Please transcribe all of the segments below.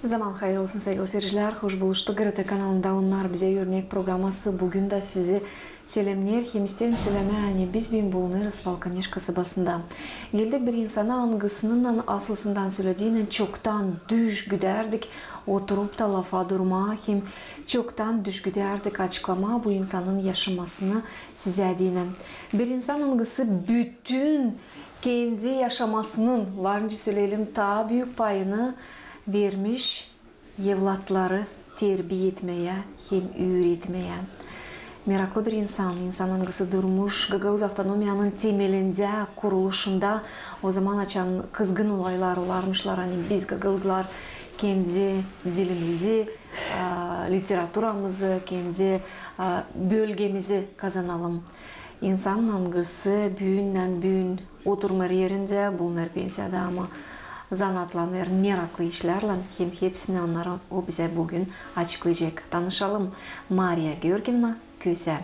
Zaman hayır olsun sevgili seyirciler. Hoş buluştuk. GRT kanalında Onlar Bize Örnek programması. Bugün de sizi selamlar. Hem isterim söylemeye biz bin bulunuruz Balkaneş kasabasında. Geldik bir insana angısının aslısından söylediğine çoktan düş güderdik. Oturup da lafa durma hem çoktan düş güderdik açıklama bu insanın yaşamasını size diyeyim. Bir insan angısı bütün kendi yaşamasının varınca söyleyelim ta büyük payını vermiş evlatları terbiye etmeye hem öğretmeye. Meraklı bir insan angısı durmuş Gagavuz Avtonomiyanın temelinde, kuruluşunda o zaman açan kızgın olaylar olarmışlar. Hani biz Gagavuzlar kendi dilimizi, literaturamızı, kendi bölgemizi kazanalım. İnsanın angısı büyünden oturma yerinde bulunur pensiyada ama zanatlanır, meraklı işlerle hem hepsini onlara o bize bugün açıklayacak. Tanışalım. Maria Georgievna Köse.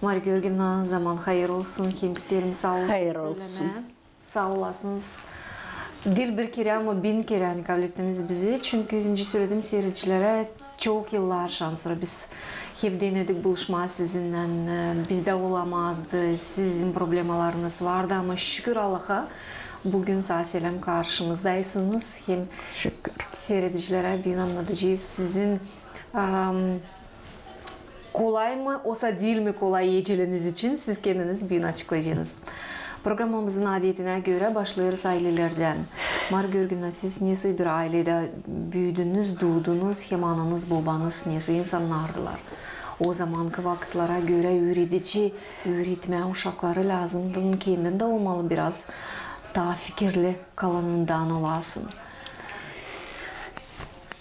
Maria Georgievna zaman hayır olsun. Hem isterim sağ olsun. Hayır olsun. Sağ olasınız. Dil bir kere ama bin kere hani kabul ettiniz bizi. Çünkü önce söyledim seyircilere çok yıllar sonra biz hep denedik buluşma sizinle. Bizde olamazdı. Sizin problemalarınız vardı ama şükür Allah'a bugün sağ selam karşımızdaysınız. Hem şükür seyredicilere bir anlatacağız. Sizin kolay mı olsa değil mi kolay yiyeceğiniz için siz kendiniz bir açıklayacaksınız. Programımızın adetine göre başlıyoruz ailelerden. Maria Georgievna siz nasıl bir ailede büyüdünüz, doğdunuz, hem ananız, babanız nasıl insanlardılar? O zamanki vakitlara göre öğretici, öğretme uşakları lazımdı. Kendinde olmalı biraz daha fikirli kalanından olasın.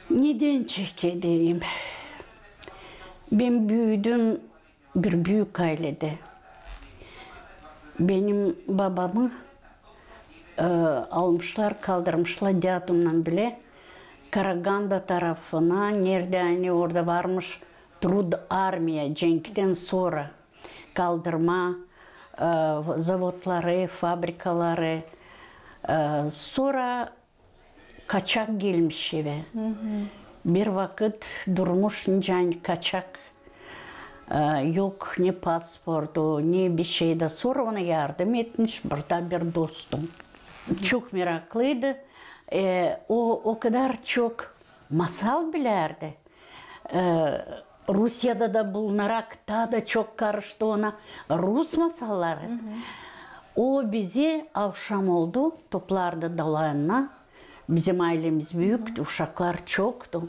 Neden çekeceğim? Ben büyüdüm bir büyük ailede. Benim babamı almışlar, kaldırmışlar diyatımdan bile. Karaganda tarafına, nerede hani orada varmış Trud Armiya, Cenk'ten sonra kaldırma zavodları, fabrikaları. Sonra kaçak gelmiş eve. Bir vakit durmuş yani kaçak. Yok ne pasportu ne bir şeyde. Sonra ona yardım etmiş burada bir dostum. Çok meraklıydı. O kadar çok masal bilerdi. Rusya'da da bulunarak daha da çok karıştı ona Rus masalları. O bizi akşam oldu toplardı dalanına. Bizim ailemiz büyüktü, uşaklar çoktu.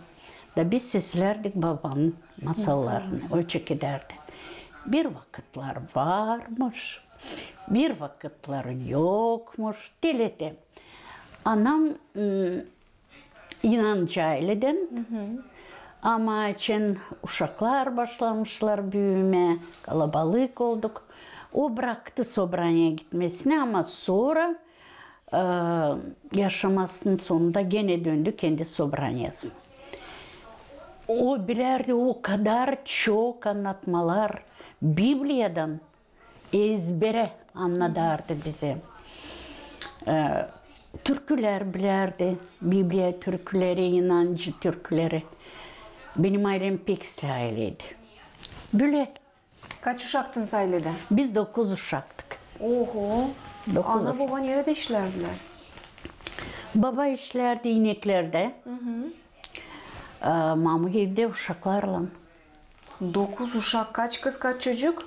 Da biz seslerdik babamın masallarını. O çok ederdi. Bir vakitler varmış, bir vakitler yokmuş. Diledi. Anam inancı aileden. Ama için uşaklar başlamışlar büyüme, kalabalık olduk. O bıraktı Sobranya'ya gitmesini ama sonra yaşamasının sonunda gene döndü kendi Sobranya'sına. O bilerdi o kadar çok anlatmalar Biblia'dan ezbere anlatırdı bize. Türküler bilerdi, Biblia türküleri, inancı türküleri. Benim ailem pek aileydi. Böyle. Kaç uşaktınız ailede? Biz 9 uşaktık. Oho. Ana baba nerede işlerdiler? Baba işlerdi ineklerde. Mama evde uşaklarla. 9 uşak, kaç kız kaç çocuk?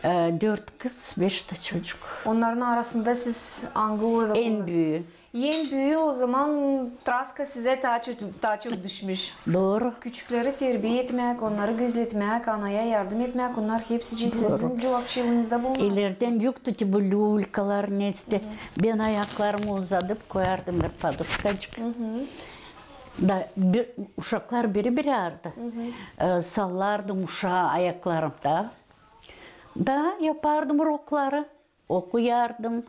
4 kız 5 de çocuk. Onların arasında siz Angur'da en büyüğü. En büyüğü o zaman Traska size daha çok düşmüş. Doğru. Küçükleri terbiye etmek, onları gözetmek, anaya yardım etmek, onlar hepsi sizin cevapçılığınızda bulunuyor. İleriden yoktu ki bu lulkalar neyse. Ben ayaklarımı uzatıp koyardım bir paduşkacık. Da uşaklar biri ardı. Sallardım uşağı ayaklarımda. Da yapardım rokları, okuyardım.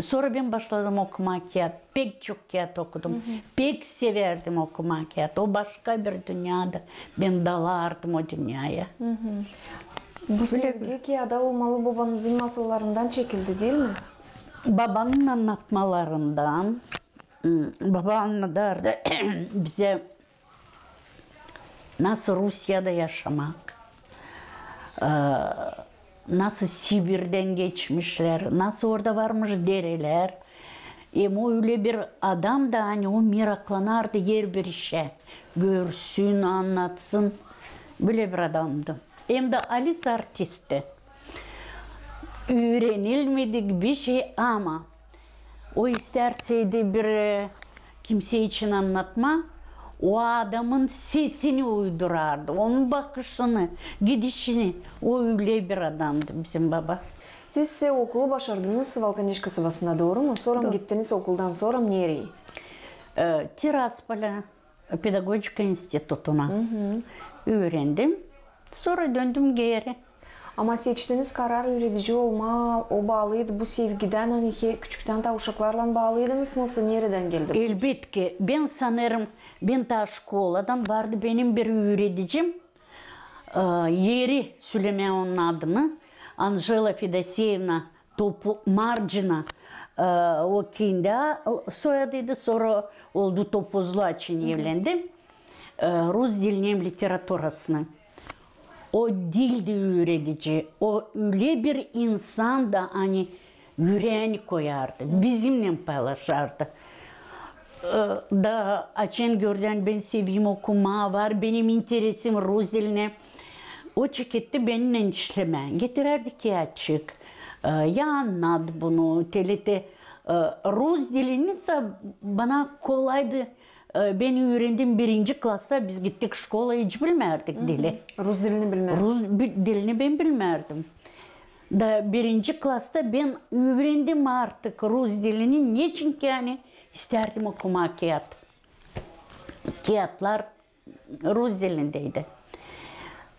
Sonra ben başladım okumak kağıt. Pek çok kağıt okudum. Pek severdim okumak kağıt. O başka bir dünyada. Ben dalardım o dünyaya. Bu sevgi kağıda olmalı babanızın masallarından çekildi değil mi? Babamın anlatmalarından, baba anladardı bize nasıl Rusya'da yaşamak, nasıl Sibir'den geçmişler, nasıl orada varmış dereler. O öyle bir adam da hani o meraklanardı yer bir işe. Görsün, anlatsın. Böyle bir adamdı. Hem de Alice artisti. Öğrenilmedik bir şey ama o isterseydi bir kimse için anlatma. O adamın sesini uydurardı. Onun bakışını, gidişini. O öyle bir adamdı bizim baba. Siz ise okulu başardınız Valkanişka Sıvası'nda, doğru mu? Sonra mı gittiniz okuldan sonra nereye? Tiraspol'a Pedagojika İnstitütü'ne öğrendim. Sonra döndüm geri. Ama seçtiğiniz karar öğretici olma, o bağlıydı. Bu sevgiden hani küçükten de uşaklarla bağlıydınız mı? Nereden geldi? Elbette. Ben sanırım ben ta şkoladan vardı benim bir öğreticim. Yeri söyleme onun adını. Anjela Fedoseyevna Marcina okuyunca soyadıydı. Sonra oldu Topuzlu için evlendim. Rus dilinin literatürasını. O dilde öğretici. O öyle bir insan da hani yüreğini koyardı. Bizimle paylaşardı. Da açın gördüğün ben seveyim okuma var. Benim interesim Rus diline. O çeketti benimle işleme. Getirirdi ki açık. Ya anlat bunu. Telete Rus dilini ise bana kolaydı. Ben öğrendim 1. klasta. Biz gittik şkola hiç bilmerdik dili. Rus dilini bilmem. Rus dilini ben bilmerdim. Da 1. klasta ben öğrendim artık Rus dilini. Niçin ki yani isterdim okumak kağıt. Kağıtlar Rus dilindeydi.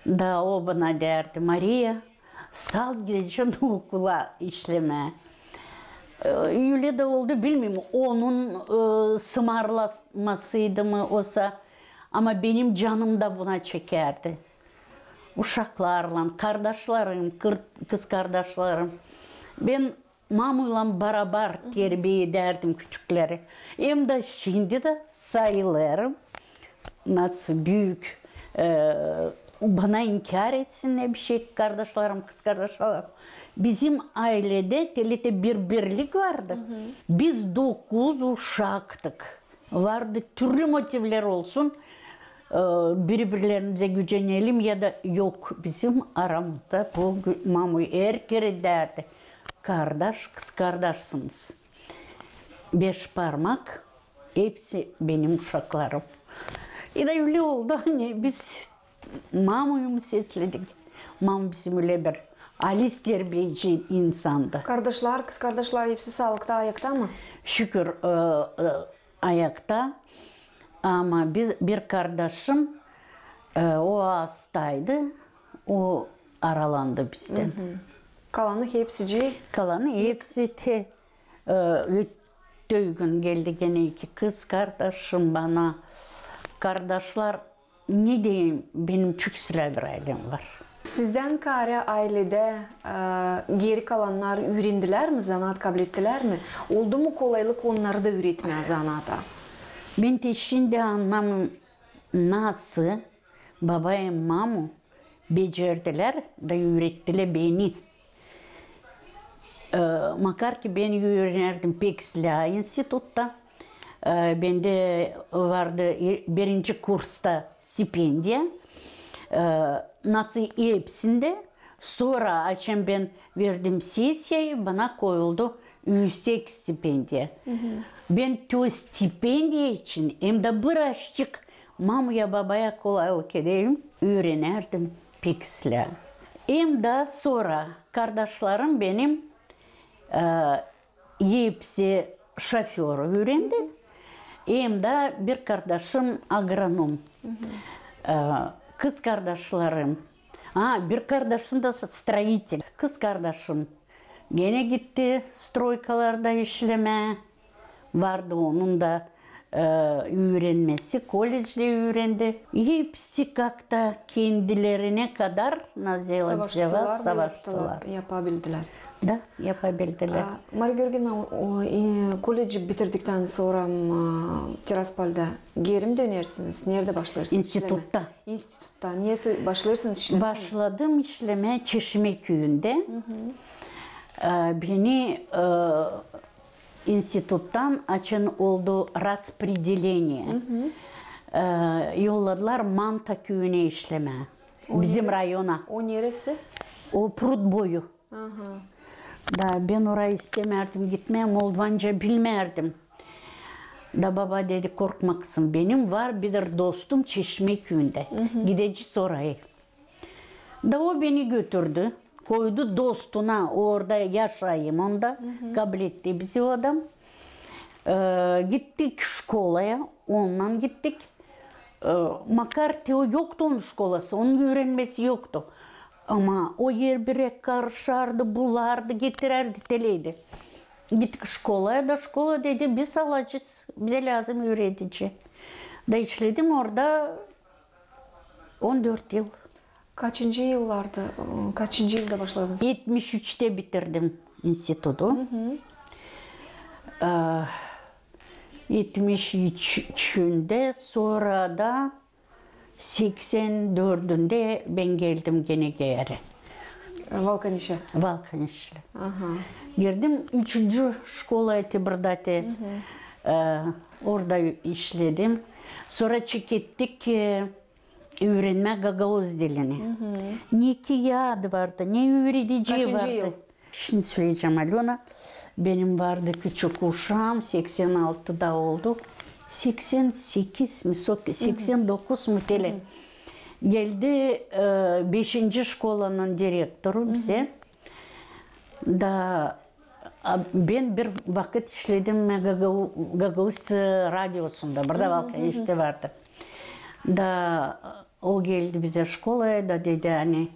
Da o bana derdi, Maria, sal gideceksin okula işleme. Öyle de oldu bilmiyorum. Onun sımarlamasıydı mı olsa ama benim canım da buna çekerdi. Uşaklarla, kardeşlerim, kız kardeşlerim. Ben mamuyla beraber terbiye ederdim küçükleri. Hem de şimdi de sayılarım nasıl büyük bana inkar etsin bir şey kardeşlerim, kız kardeşlerim. Bizim ailede telete bir birlik vardı. Biz 9 uşaktık. Vardı türlü motivler olsun. Birbirlerimize gücenelim ya da yok bizim aramızda bu mamuy erkek derdi. Kardeş, kız kardeşsiniz. 5 parmak hepsi benim uşaklarım. E de öyle oldu hani biz mamuyumu sesledik. Mam bizim öyle bir Alice terbiyeci insandı. Kardeşler, kız kardeşler hepsi sağlıkta, ayakta mı? Şükür ayakta. Ama bir kardeşim o hastaydı. O aralandı bizden. Kalanı hepsici. Kalanı hepsi de gün geldi gene 2 kız kardeşim bana. Kardeşler ne diyeyim benim çok sıra bir ailem var. Sizden kare ailede geri kalanlar öğrendiler mi? Zanaat kabul ettiler mi? Oldu mu kolaylık onları da öğretmeye zanaata? Ben de şimdi anlamam nasıl babayım mamı becerdiler de öğrettiler beni. Makar ki ben öğrenirdim Peksla Institut'ta. Bende vardı 1. kursta stipendiya. Nasıl hepsinde. Sonra açın ben verdim sesiyayı bana koyuldu yüksek stipendiya. Ben o stipendiya için hem de birazcık mamaya babaya kolaylık edeyim öğrenirdim Peksla. Hem de sonra kardeşlerim benim hepsi şoför öğrendi. Hem de bir kardeşim agronom. Kız kardeşlerim. Bir kardeşim de stроитель. Kız kardeşim gene gitti stroykalarda işleme. Vardı onun da öğrenmesi, kolejde öğrendi. Hepsi kakta kendilerine kadar savaştılar. Yapabildiler. Da yapabildiler. Marya Georgievna, koleji bitirdikten sonra Tiraspol'da geri mi dönersiniz? Nerede başlarsınız? İnstitutta. İnstitutta. Niye başlarsınız işleme? Başladım işleme Çeşme köyünde. Beni instituttan açın oldu распределение. Yolladılar Manta köyüne işleme. Bizim rayona. O neresi? O Prut boyu. Da ben oraya istemerdim gitmeye, Moldvanca bilmerdim. Da baba dedi korkmaksın, benim var bir dostum Çeşme köyünde. Gideceğiz oraya. Da o beni götürdü. Koydu dostuna, orada yaşayayım onda. Kabul etti bizi o adam. Gittik şkolaya, ondan gittik. Makar Teo yoktu onun şkolası, onun öğrenmesi yoktu. Ama o yer bire karışardı, bulardı, getirerdi, teleydi. Gittik şkolaya da şkola dedi biz alacağız, bize lazım öğretici. Da işledim orada 14 yıl. Kaçıncı yılda başladınız? 73'te bitirdim enstitüdü. 73'ünde sonra da 84'ünde ben geldim gene geri. Valkaniş'e. Valkaniş'le. Girdim 3. şkola Tibrdate. Orada işledim. Sonra çekittik öğrenme Gagavuz dilini. Ne kağıdı vardı, ne öğretici vardı. Kaçıncı yıl? Şimdi söyleyeceğim Alona. Benim vardı küçük uşağım, 86'da oldu. 88 mi, 89 mu tele. Geldi 5. şkolanın direktörü bize. Da ben bir vakit işledim Gagavuz radyosunda. Burada Valkaniş'te vardı. Da o geldi bize şkolaya da dedi hani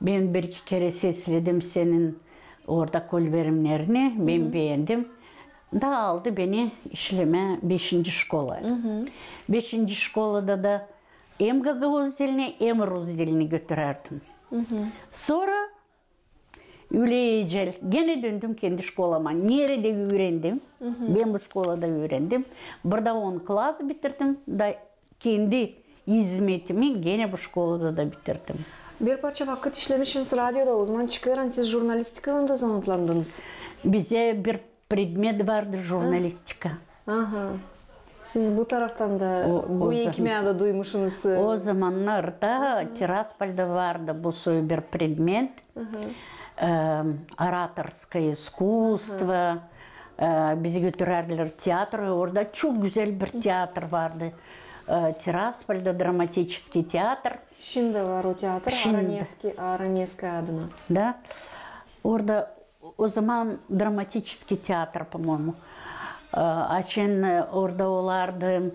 ben bir iki kere sesledim senin orada kol verimlerini, ben beğendim. Da aldı beni işleme 5. şkolaya. 5. şkolada da hem Gagavuz dilini hem Rus dilini götürerdim. Sonra öyle ecel gene döndüm kendi şkolama. Nerede öğrendim? Ben bu şkolada öğrendim. Burada 10 klas bitirdim. Da kendi hizmetimi gene bu şkolada da bitirdim. Bir parça vakit işlemişsiniz radyoda, uzman çıkaran siz jurnalistikada da zanatlandınız. Bize bir predmet vardı jurnalistika. Siz bu taraftan da bu ekmeği duymuşsunuz. O zamanlarda Tiraspol'da vardı bu bir predmet. Ораторское искусство. Bizi götürerler tiyatroya. Orada çok güzel bir tiyatr vardı. Tiraspol'da dramatiический teatr. Şimdi var o tiyatr. Aranevski adına. Da. Orada o zaman dramatiический teatr, по-моему. Açın orada olardı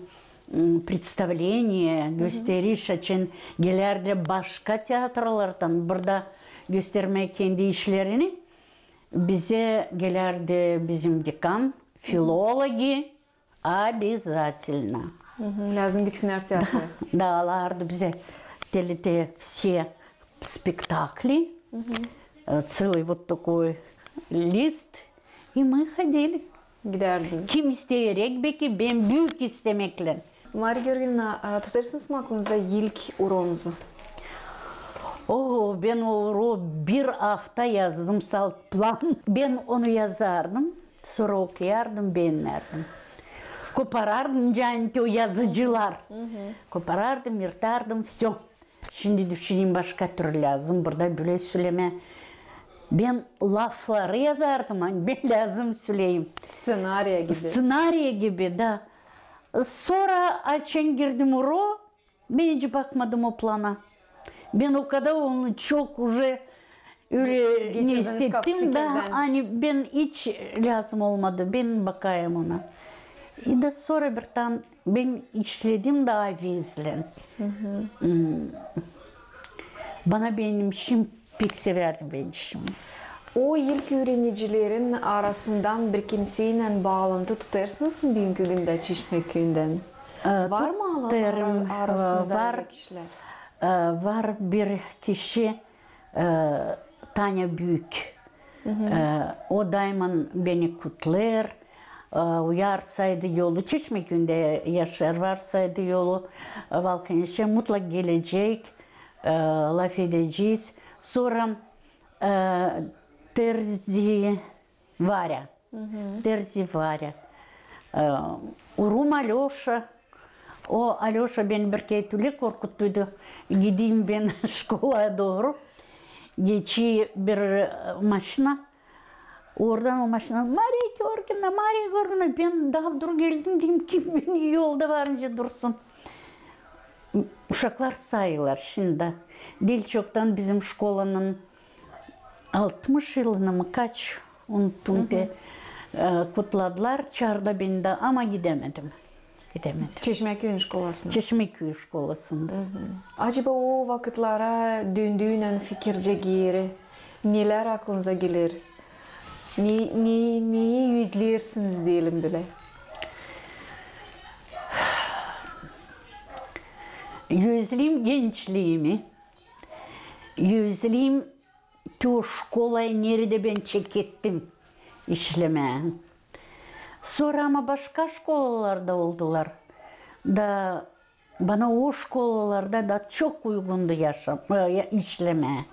представление, gösteriş açın gelerdi başka tiyatrolardan burada göstermek kendi işlerini. Bize gelerdi bizim dekan, filologi обязательно. Lazım gitsinler tiyatroya. Dağlardı bize telete все спектакли, целый вот такой list. И мы ходили. Giderdiniz. Kim isteyerek belki ben büyük istemekle. Marya Georgievna, tutarsınız mı aklınızda ilk uronuzu? Ben o bir hafta yazdım plan. Ben onu yazardım, sonra okuyardım, beğenirdim. Koparardım canti o yazıcılar. Koparardım, yırtardım, все. Şimdi düşüneyim başka türlü lazım. Burada böyle söyleme. Ben lafları yazardım, hani ben lazım söyleyeyim. Senaryo gibi. Senaryo gibi da. Sonra açın girdim uro, ben hiç bakmadım o plana. Ben o kadar onu çok öyle ne hissettim da hani ben hiç lazım olmadı. Ben bakayım ona. Da sonra birden ben işledim daha vezlen. Bana benim işim pek severdim ben işimi. O ilk öğrenicilerin arasından bir kimseyle bağlantı tutarsınız mı bugünkü günde Çeşme köyünden? Var mı arasında var, kişiler? var bir kişi Tanya Büyük. O daima beni kutlar. Uyarsaydı yolu Çeşme köyünde yaşar varsaydı yolu Valkaniş'e mutlak gelecek. Laf edeceğiz. Sonra Terzi Varya. Terzi Varya. Urum Alyoşa. O Alyoşa beni bir kez öyle korkuttuydu. Gideyim ben şkolaya doğru. Geçi bir maşına. Oradan o maşına Maria Georgina ben daha dur geldim diyeyim kim beni yolda varınca dursun. Uşaklar sayılar şimdi. Dil çoktan bizim şkolanın 60 yılını mı kaç unuttum de kutladılar. Çağırdı beni de ama gidemedim. Çeşmeköy şkolasında. Çeşmeköy şkolasında. Acaba o vakitlara döndüğünden fikirce geri neler aklınıza gelir? Neyi yüzlersiniz diyelim bile? Yüzleyim gençliğimi. Yüzleyim o şkolaya nerede ben çekettim işlemeye. Sonra ama başka şkolalarda oldular. Da bana o şkolalarda da çok uygundu işlemeye.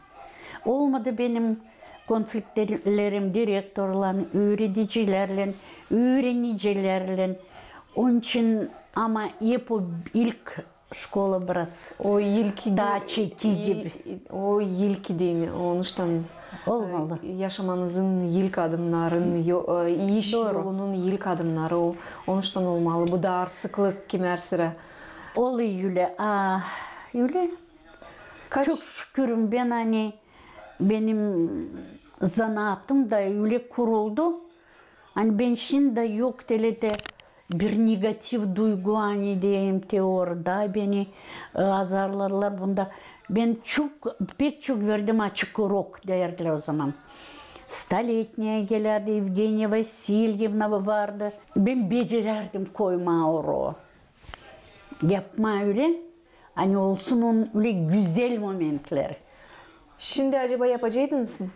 Olmadı benim konfliktlerim direktörle, öğreticilerle, öğrenicilerle. Onun için ama hep o ilk şkola biraz o ilk daha çeki gibi. O ilk değil, onuştan olmalı. Yaşamanızın ilk adımların, iş yolunun ilk adımları onuştan olmalı. Bu da sıklık kimer sıra. Oluyor öyle. Öyle. Çok şükürüm ben hani benim zanaatım da öyle kuruldu. Hani ben şimdi yok de bir negatif duygu hani diyeyim orada beni azarlarlar bunda. Ben pek çok verdim açık urok derler o zaman. Столетняя gelirdi, Evgeniya Vasilyevna vardı. Ben becererdim koyma oru. Yapma öyle. Hani olsun onun öyle güzel momentleri. Şimdi acaba yapacaktınız mı?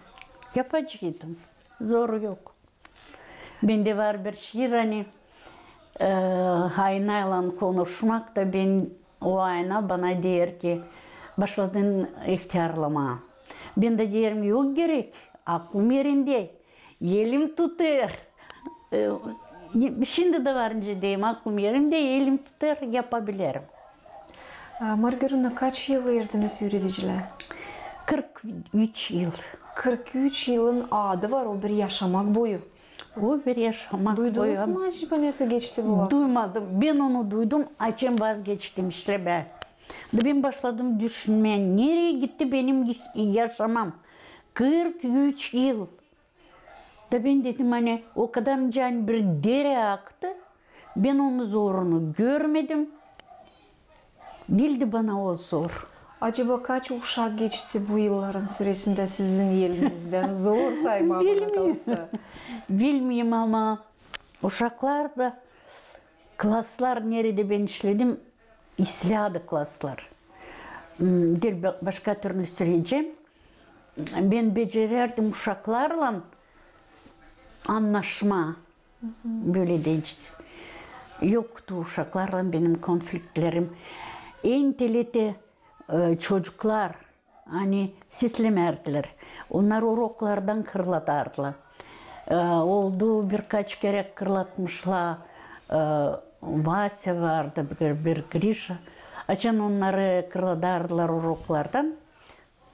Yapacaktım. Zor yok. Bende var bir şiir hani aynayla konuşmak da ben o ayna bana der ki başladın ihtiyarlama. Ben de derim yok gerek. Aklım yerinde. Elim tutar. Şimdi de varınca diyeyim aklım yerinde elim tutar yapabilirim. Margarina kaç yıl verdiniz öğreticilere? 43 yıl. 43 yılın adı var o bir yaşamak boyu. O bir yaşamak boyu. Duydunuz mu acaba nasıl geçti bu vakit? Duymadım. Ben onu duydum. Açım vazgeçtim işte ben. Ben başladım düşünmeye. Nereye gitti benim yaşamam? 43 yıl. Da ben dedim hani o kadar can bir dere aktı. Ben onun zorunu görmedim. Bildi bana o zor. Acaba kaç uşak geçti bu yılların süresinde sizin elinizden? Zor sayma bana kalsa. Bilmiyorum ama uşaklar da klaslar nerede ben işledim? İsladı klaslar. Başka türlü söyleyeceğim. Ben becererdim uşaklarla anlaşma. Böyle diyeceğiz. Yoktu uşaklarla benim konfliktlerim. En telete çocuklar hani seslemerdiler. Onlar uroklardan kırlatardılar. Oldu birkaç kere kırlatmışlar. Vasya vardı, bir Grisha. Açan onları kırlatardılar uroklardan.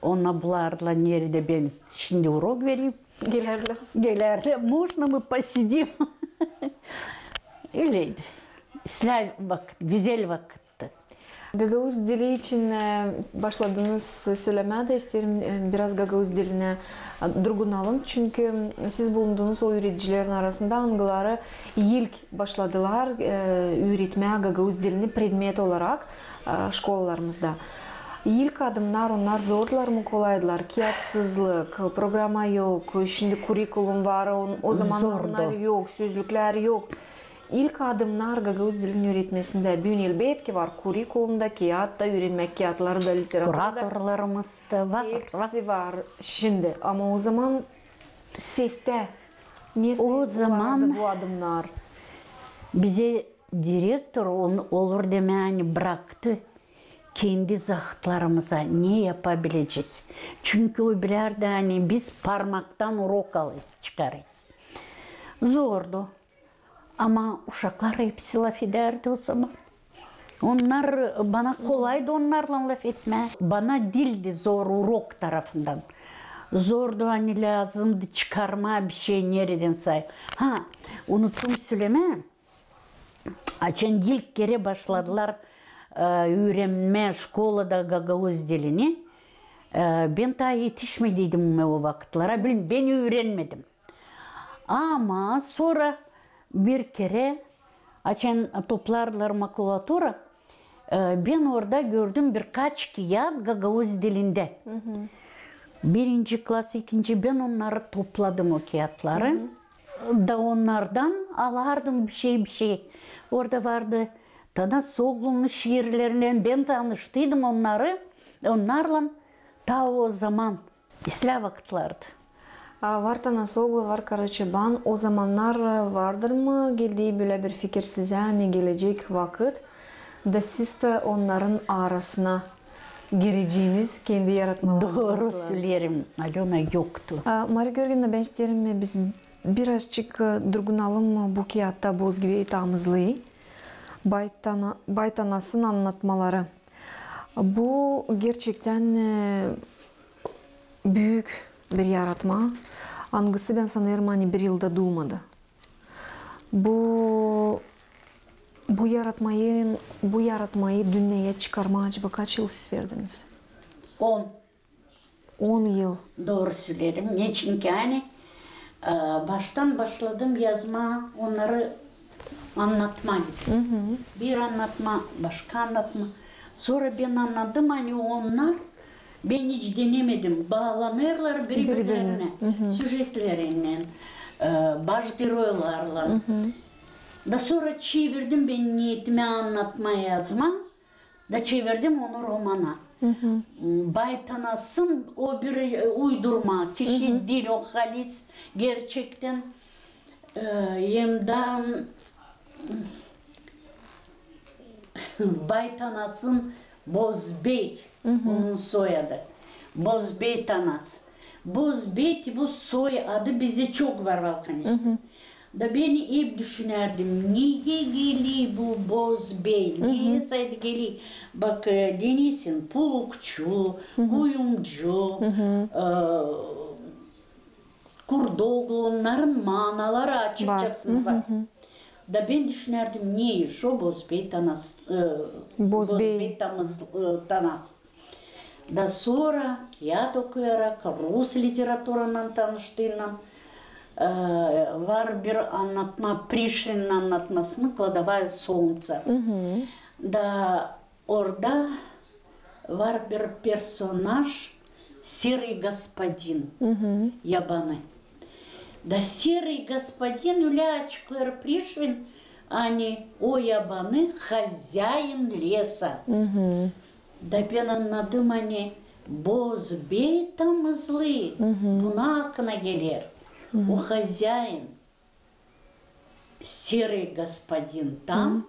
Ona bulardılar nerede ben şimdi urok vereyim. Gelerler. Можно мы посидим? Öyleydi. Vakit, güzel vakitti. Gagavuz dili için başladığınız söylemeye de isterim biraz Gagavuz diline durgunalım. Çünkü siz bulunduğunuz o öğreticilerin arasında Angıları ilk başladılar öğretmeye Gagavuz dilini predmet olarak şkollarımızda. İlk adımlar onlar zordular mı kolaydılar? Kiyatsızlık, programa yok, şimdi kurikulum var, o zaman Zordu. onlar yok, sözlükler yok. İlk adımlar Gagavuz dilini öğretmesinde bugün elbette var. Kurikulumda kiyat da öğrenmek, kiyatları da literatürda Kuratörlerimiz de var. hepsi var şimdi. Ama o zaman sefte niye O zaman bu adımlar? bize direktör olur demeyeni bıraktı. Kendi zahtlarımıza ne yapabileceğiz? Çünkü o bilerdi hani biz parmaktan urok alırız, çıkarız. Zordu. Ama uşaklar hepsi laf ederdi o zaman. Onlar bana kolaydı onlarla laf etme. Bana dildi zor urok tarafından. Zordu hani lazımdı çıkarma bir şey nereden say. Ha unuttum söyleme. Açın ilk kere başladılar öğrenme şkolada Gagavuz dilini. Ben daha yetişmediydim o vakitlara. Ben öğrenmedim. Ama sonra bir kere açın toplarlar makulatura. Ben orada gördüm birkaç kağıt Gagavuz dilinde. Birinci klas, ikinci ben onları topladım o kağıtları. Da onlardan alardım bir şey. Orada vardı Tanas Soğlu'nun şiirlerinden ben tanıştıydım onlarla ta o zaman İslam vakitlerdi. Var Tanas Soğlu, var Karaçaban. O zamanlar vardır mı geldiği böyle bir fikir size hani gelecek vakit da siz de onların arasına gireceğiniz kendi yaratmalarınızla? Doğru söylerim. Alona yoktu. Marya Georgiyevna ben isterim biz birazcık durgunalım bu kağıtta boz gibi tamızlığı. Baytanas'ın anlatmaları. Bu gerçekten büyük bir yaratma. Hangisi ben sanırım hani bir yılda doğmadı. Bu yaratmayı dünyaya çıkarma acaba kaç yıl siz verdiniz? 10. 10 yıl. Doğru söylerim. Ne çünkü yani baştan başladım yazma onları anlatmayı. Bir anlatma, başka anlatma. Sonra ben anladım hani onlar ben hiç denemedim. Bağlanırlar birbirlerine, süjetlerinden, baş heroylarla. Da sonra çevirdim ben niyetimi anlatma yazma. Da çevirdim onu romana. Baytanas'ın o bir uydurma, kişi değil o halis gerçekten yemden Baytanas'ın Bozbey, onun soyadı. Bozbey Tanas. Bozbey bu soyadı bize çok var Balkan'da. Da beni hep düşünerdim. Niye geli bu Bozbey? Niye saydı geli? Bak Deniz'in pulukçu, kuyumcu, Kurdoğlu onların manaları açıkçası var. Da ben düşünerdim niye şu Bozbey Tanas, Bozbey Tanas. Da sonra kağıt okuyarak Rus literatüründen tanıştığımdan var bir anlatma, Prişlin'in anlatmasını Kladovaya Солнце. Da orada var bir personaj Серый господин, yabanı. Da Серый господин öyle açıklar Prişlin, hani o yabanı хозяин lesa. Da ben anladım hani Bozbey tamızlı, buna aklına gelir. O хозяин, серый господин там,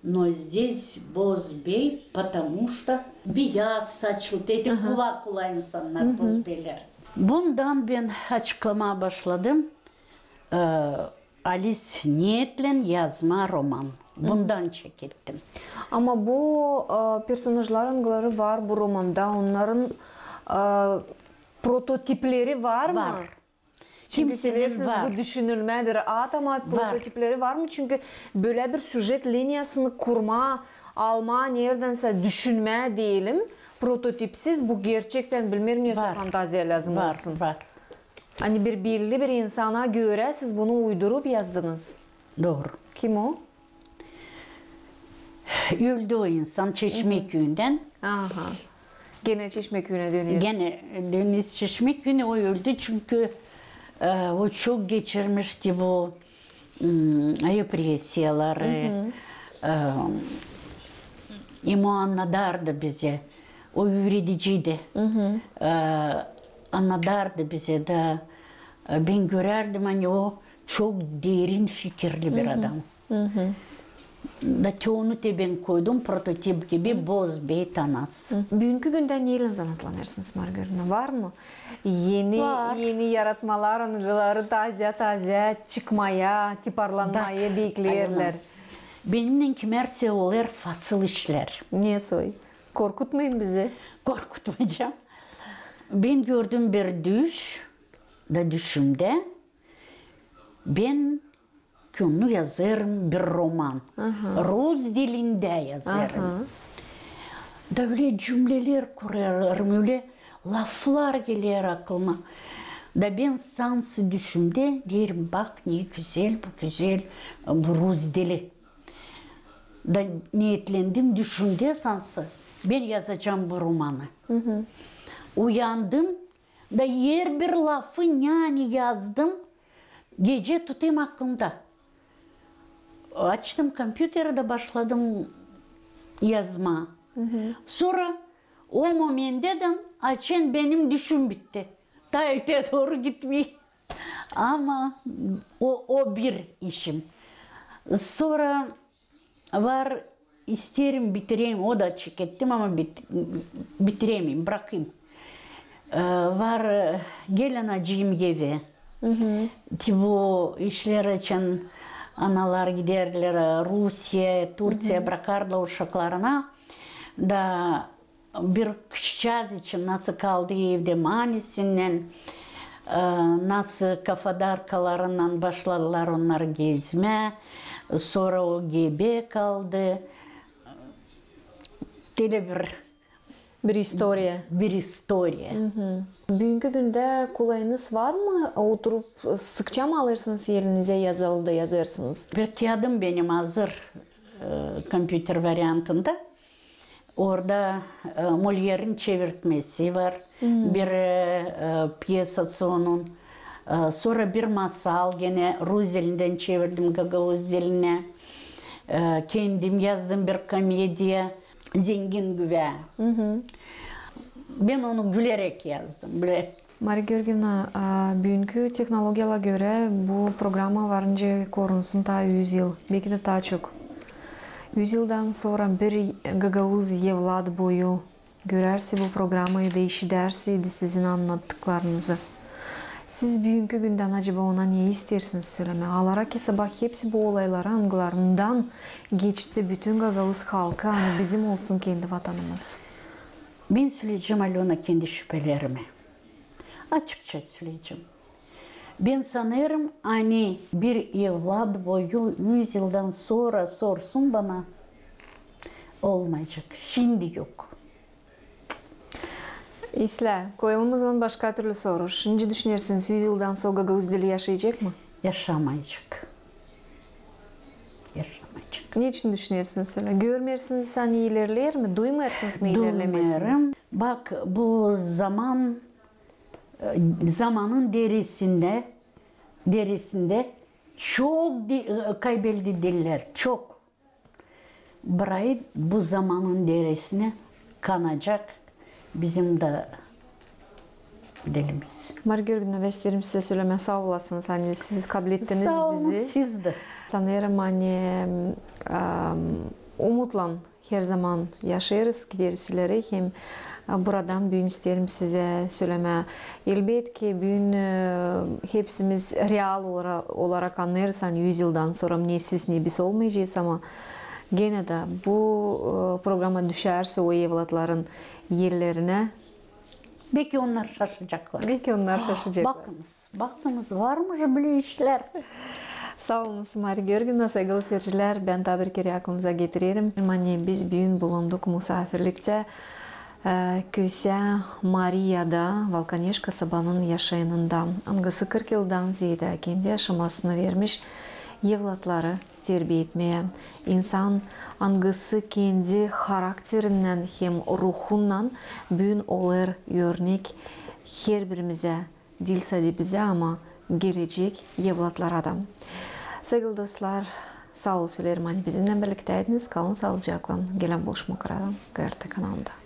но здесь Bozbey, потому что beyaz saçlı, dedi kula insanlar Bozbeyler. Bundan ben açıklamaya başladım. Alice niyetle yazma roman. Bundan çekettim. Ama bu personajların var bu romanda. Onların prototipleri var mı? Var. Çünkü Kimsenin var. bu düşünülme bir at ama prototipleri var mı? Çünkü böyle bir süjet linyasını kurma, alma, neredense düşünme diyelim. Prototipsiz bu gerçekten bilmiyorum yoksa fantaziya lazım olsun. Var. Hani bir belli bir insana göre siz bunu uydurup yazdınız. Doğru. Kim o? Öldü o insan Çeşmeköy'ünden. Aha. Gene Çeşme köyüne dönüyoruz. Gene Deniz Çeşme günü o öldü çünkü o çok geçirmişti bu represiyaları. İmo anladardı bize. O üreticiydi. Anladardı bize de. Ben görerdim hani o çok derin fikirli bir adam. Da onu da ben koydum prototip gibi Bozbey Tanas. Bugünkü günden neyle zanatlanırsınız Margarina? Var mı? Yeni yaratmalar, anıları taze çıkmaya, tiparlanmaya beklerler. Benimle kimerse olur fasıl işler. Niye soy? Korkutmayın bizi. Korkutmayacağım. Ben gördüm bir düş, da düşümde ben konu yazarım bir roman. Rus dilinde yazarım. Da öyle cümleler kurarım, öyle laflar gelir aklıma. Da ben sansı düşümde derim bak ne güzel bu güzel bu Rus dili. Da niyetlendim düşümde sansı ben yazacağım bu romanı. Uyandım da yer bir lafı yani yazdım. Gece tutayım aklımda. Açtım kompüteri de başladım yazma. Sonra o momentten açın benim düşüm bitti. Daha öteye doğru gitmiyor. Ama o bir işim. Sonra var isterim bitireyim. O da çekettim ama bitiremeyim, bırakayım. Var gelin acıyım evi. Bu işler için analar giderler Rusya, Tursiya bırakarlar uşaklarına. Da bir kışçaz için nasıl kaldı evde manisinden, nasıl kafada arkalarından başladılar onlar gezme. Sonra o gebe kaldı. Böyle Bir historia. bir historia. Bugünkü günde kolayınız var mı? Oturup sıkça mı alırsınız yerinize yazılı yazarsınız? Bir kağıdım benim hazır kompüter varyantında. Orada Molière'in çevirtmesi var. Bir piyasası onun. Sonra bir masal gene Rus dilinden çevirdim Gagavuz diline. Kendim yazdım bir komedya. Zengin güve. Ben onu gülerek yazdım. Marya Georgievna, bugünkü teknolojiye göre bu programa varınca korunsun ta 100 yıl. Belki de daha çok. 100 yıldan sonra bir Gagavuz evladı boyu görerse bu programı da işiterse sizin anlattıklarınızı. Siz bugünkü günden acaba ona ne istersiniz söyleme? Alara kese bak hepsi bu olayların angılarından geçti. Bütün Gagavuz halkı hani bizim olsun kendi vatanımız. Ben söyleyeceğim Alona kendi şüphelerimi. Açıkça söyleyeceğim. Ben sanırım hani bir evlat boyu 100 yıldan sonra sorsun bana olmayacak. Şimdi yok. İsla, koyalım o zaman başka türlü soru. Şimdi düşünürsünüz 100 yıldan sonra Gagavuz dili yaşayacak mı? Yaşamayacak. Yaşamayacak. Niçin düşünürsünüz öyle? Görmüyorsunuz sen ilerler mi? Duymuyorsunuz mu ilerlemesini? Duymuyorum. Bak bu zamanın derisinde çok kaybedildi diller. Çok. Burayı bu zamanın derisine kanacak bizim de dilimiz. Marya Georgievna, isterim size söyleme sağ olasınız. Hani siz kabul ettiniz Sağ olun, bizi. siz de. Sanırım hani umutla her zaman yaşarız gideriz ileri. Hem buradan bugün isterim size söyleme. Elbette ki bugün hepsimiz real olarak anlarız. Hani 100 yıldan sonra ne siz ne biz olmayacağız ama gene de bu programa düşerse o evlatların yerlerine Belki onlar şaşacaklar. belki onlar şaşacaklar. Bakınız var mı böyle işler? Sağ olun Marya Georgievna, saygılı seyirciler. Ben tabi bir kere aklınıza getiririm. Hani biz bugün bulunduk misafirlikte. Köse Maria'da, Valkaneş kasabanın yaşayanında. Angısı 40 yıldan ziyade kendi yaşamasını vermiş evlatları тербие etmeye, insan аңгысы kendi karakterinden hem ruhundan bugün olur örnek her birimize, dilsadi bize ama gelecek evlatlar adam. Sevgili dostlar, sağ ol Süleyman bizimle birlikteydiniz. Kalın sağlıcakla. Gelen buluşmak arada. GRT kanalında.